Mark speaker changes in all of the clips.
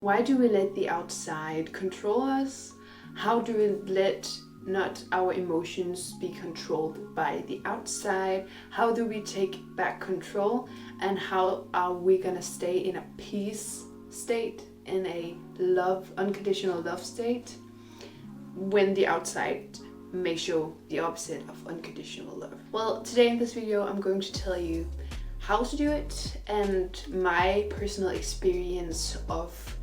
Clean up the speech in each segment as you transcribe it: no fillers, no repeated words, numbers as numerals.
Speaker 1: Why do we let the outside control us? How do we let not our emotions be controlled by the outside? How do we take back control? And how are we gonna stay in a peace state, in a love, unconditional love state, when the outside may show the opposite of unconditional love? Well, today in this video I'm going to tell you how to do it and my personal experience of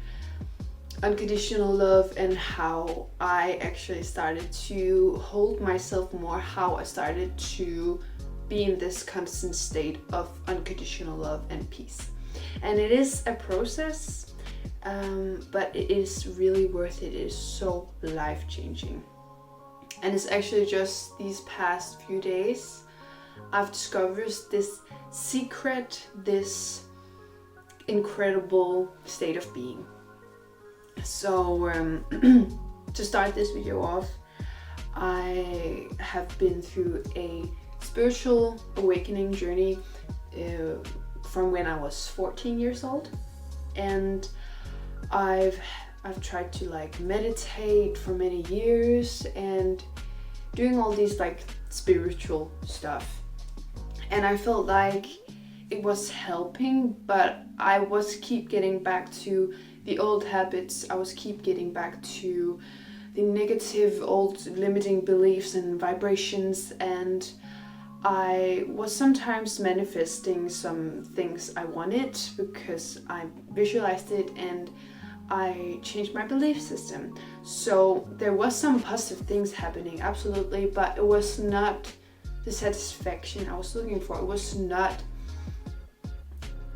Speaker 1: unconditional love and how I actually started to hold myself more, how I started to be in this constant state of unconditional love and peace. And it is a process, but it is really worth it. It is so life-changing. And it's actually just these past few days I've discovered this secret, this incredible state of being. So to start this video off, I have been through a spiritual awakening journey from when I was 14 years old, and I've tried to like meditate for many years and doing all these like spiritual stuff, and I felt like it was helping, but I was keep getting back to the old habits. I was keep getting back to the negative old limiting beliefs and vibrations, and I was sometimes manifesting some things I wanted because I visualized it and I changed my belief system. So there was some positive things happening, absolutely, but it was not the satisfaction I was looking for. It was not,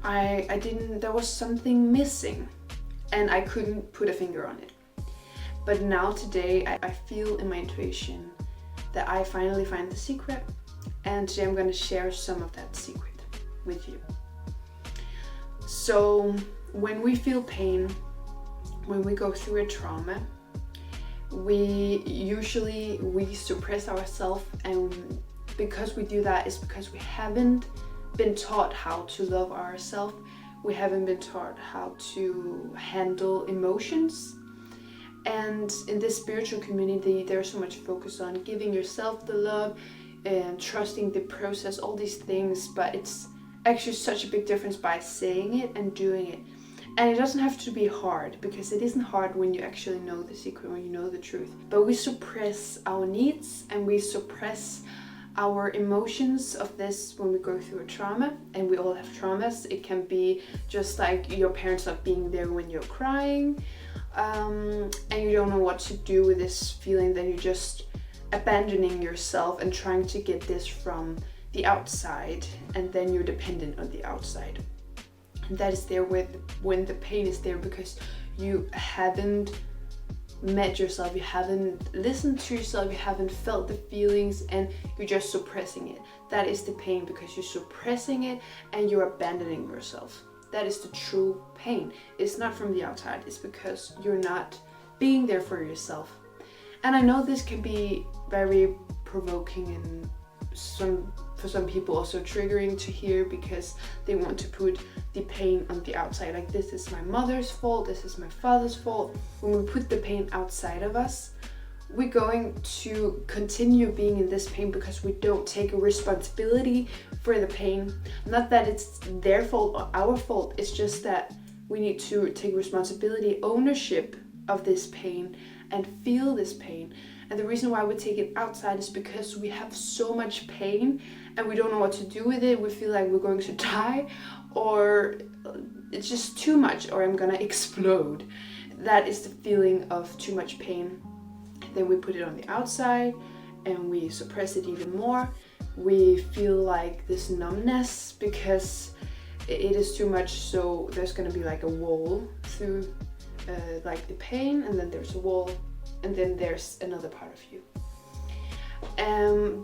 Speaker 1: there was something missing and I couldn't put a finger on it. But now today I feel in my intuition that I finally find the secret, and today I'm going to share some of that secret with you. So when we feel pain, when we go through a trauma, we suppress ourselves, and because we do that, it's because we haven't been taught how to love ourselves. We haven't been taught how to handle emotions. And in this spiritual community, there's so much focus on giving yourself the love and trusting the process, all these things, but it's actually such a big difference by saying it and doing it. And it doesn't have to be hard, because it isn't hard when you actually know the secret, when you know the truth. But we suppress our needs and we suppress our emotions of this when we go through a trauma, and we all have traumas. It can be just like your parents not being there when you're crying, and you don't know what to do with this feeling, then you're just abandoning yourself and trying to get this from the outside, and then you're dependent on the outside. And that is there when the pain is there because you haven't met yourself, you haven't listened to yourself, you haven't felt the feelings, and you're just suppressing it. That is the pain, because you're suppressing it and you're abandoning yourself. That is the true pain. It's not from the outside, it's because you're not being there for yourself. And I know this can be very provoking and for some people also triggering to hear, because they want to put the pain on the outside, like this is my mother's fault, this is my father's fault. When we put the pain outside of us, we're going to continue being in this pain because we don't take a responsibility for the pain. Not that it's their fault or our fault, it's just that we need to take responsibility, ownership of this pain and feel this pain. And the reason why we take it outside is because we have so much pain and we don't know what to do with it. We feel like we're going to die, or it's just too much, or I'm gonna explode. That is the feeling of too much pain. Then we put it on the outside and we suppress it even more. We feel like this numbness because it is too much, so there's gonna be like a wall through like the pain, and then there's a wall, and then there's another part of you.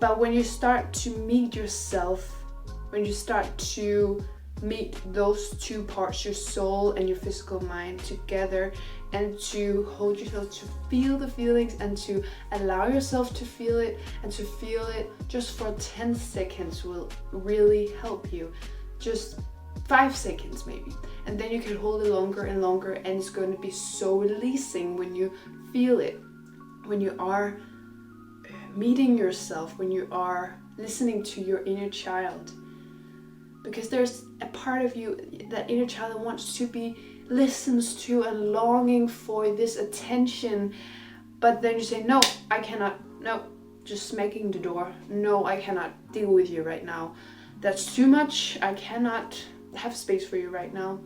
Speaker 1: But when you start to meet yourself, when you start to meet those two parts, your soul and your physical mind together, and to hold yourself to feel the feelings and to allow yourself to feel it, and to feel it just for 10 seconds will really help you. Just 5 seconds maybe, and then you can hold it longer and longer, and it's going to be so releasing when you feel it, when you are meeting yourself, when you are listening to your inner child. Because there's a part of you, that inner child, that wants to be listened to and longing for this attention, but then you say, no, I cannot, no, just smacking the door, no, I cannot deal with you right now, that's too much, I cannot have space for you right now.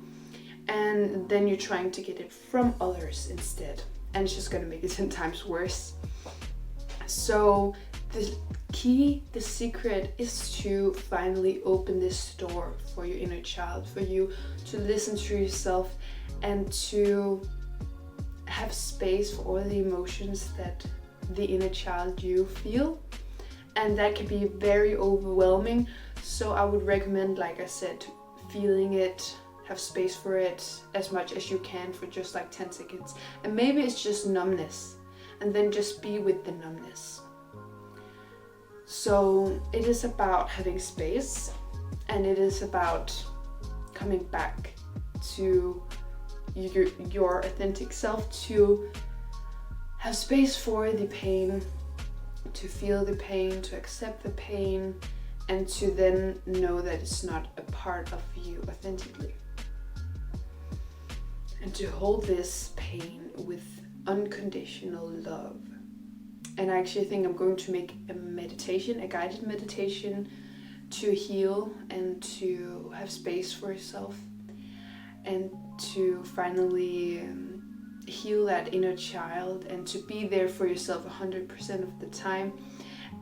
Speaker 1: And then you're trying to get it from others instead, and it's just going to make it 10 times worse. So the key, the secret, is to finally open this door for your inner child, for you to listen to yourself and to have space for all the emotions that the inner child you feel. And that can be very overwhelming, so I would recommend, like I said, feeling it, have space for it as much as you can for just like 10 seconds. And maybe it's just numbness, and then just be with the numbness. So it is about having space, and it is about coming back to your authentic self, to have space for the pain, to feel the pain, to accept the pain, and to then know that it's not a part of you authentically. And to hold this pain with unconditional love. And I actually think I'm going to make a meditation, a guided meditation, to heal and to have space for yourself, and to finally heal that inner child, and to be there for yourself 100% of the time.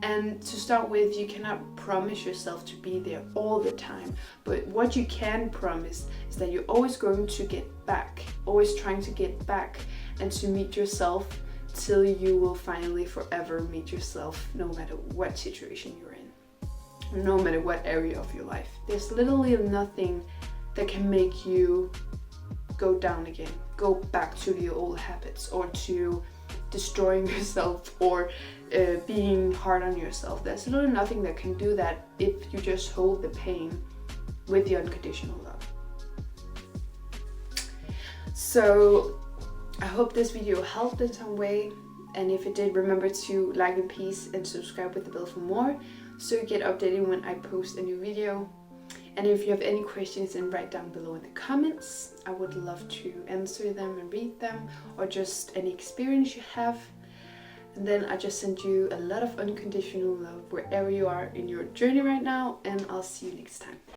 Speaker 1: And to start with, you cannot promise yourself to be there all the time, but what you can promise is that you're always going to get back, always trying to get back, and to meet yourself till you will finally forever meet yourself, no matter what situation you're in, no matter what area of your life. There's literally nothing that can make you go down again, go back to your old habits, or to destroying yourself, or being hard on yourself. There's literally nothing that can do that if you just hold the pain with the unconditional love. So I hope this video helped in some way, and if it did, remember to like and peace and subscribe with the bell for more, so you get updated when I post a new video. And if you have any questions, then write down below in the comments. I would love to answer them and read them, or just any experience you have. And then I just send you a lot of unconditional love wherever you are in your journey right now, and I'll see you next time.